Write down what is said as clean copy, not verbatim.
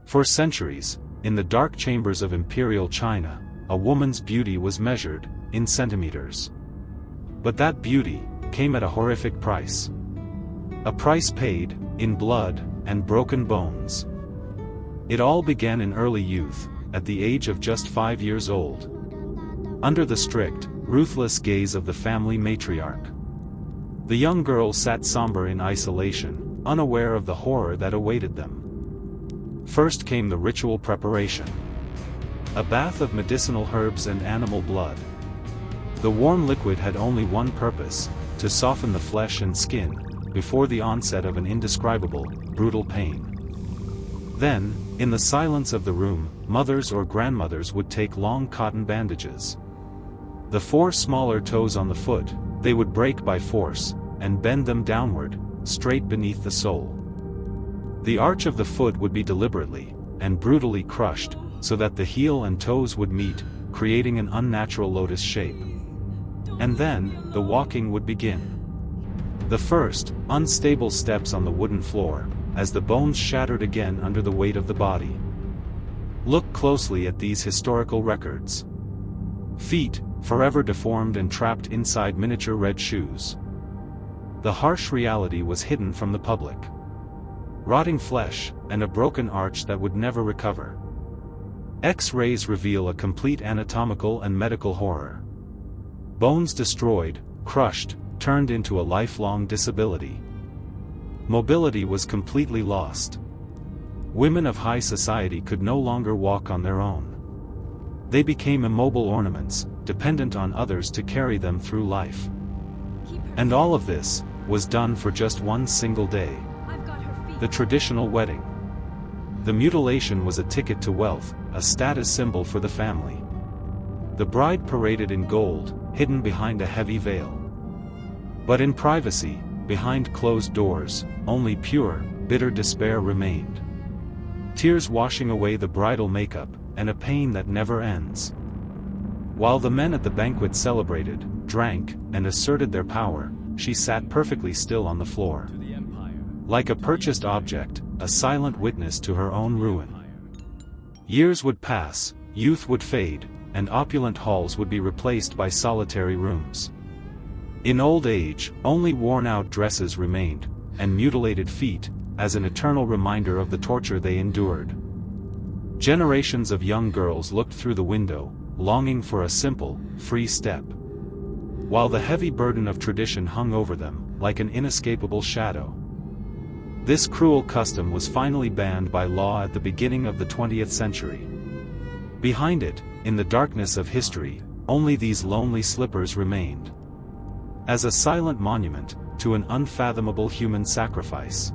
For centuries, in the dark chambers of Imperial China, a woman's beauty was measured in centimeters. But that beauty came at a horrific price. A price paid in blood and broken bones. It all began in early youth, at the age of just 5 years old. Under the strict, ruthless gaze of the family matriarch. The young girl sat somber in isolation, unaware of the horror that awaited them. First came the ritual preparation. A bath of medicinal herbs and animal blood. The warm liquid had only one purpose, to soften the flesh and skin, before the onset of an indescribable, brutal pain. Then, in the silence of the room, mothers or grandmothers would take long cotton bandages. The 4 smaller toes on the foot, they would break by force, and bend them downward, straight beneath the sole. The arch of the foot would be deliberately and brutally crushed, so that the heel and toes would meet, creating an unnatural lotus shape. And then, the walking would begin. The first, unstable steps on the wooden floor, as the bones shattered again under the weight of the body. Look closely at these historical records. Feet, forever deformed and trapped inside miniature red shoes. The harsh reality was hidden from the public. Rotting flesh, and a broken arch that would never recover. X-rays reveal a complete anatomical and medical horror. Bones destroyed, crushed, turned into a lifelong disability. Mobility was completely lost. Women of high society could no longer walk on their own. They became immobile ornaments, dependent on others to carry them through life. And all of this was done for just one single day. The traditional wedding. The mutilation was a ticket to wealth, a status symbol for the family. The bride paraded in gold, hidden behind a heavy veil. But in privacy, behind closed doors, only pure, bitter despair remained. Tears washing away the bridal makeup, and a pain that never ends. While the men at the banquet celebrated, drank, and asserted their power, she sat perfectly still on the floor. Like a purchased object, a silent witness to her own ruin. Years would pass, youth would fade, and opulent halls would be replaced by solitary rooms. In old age, only worn-out dresses remained, and mutilated feet, as an eternal reminder of the torture they endured. Generations of young girls looked through the window, longing for a simple, free step. While the heavy burden of tradition hung over them, like an inescapable shadow. This cruel custom was finally banned by law at the beginning of the 20th century. Behind it, in the darkness of history, only these lonely slippers remained. As a silent monument to an unfathomable human sacrifice.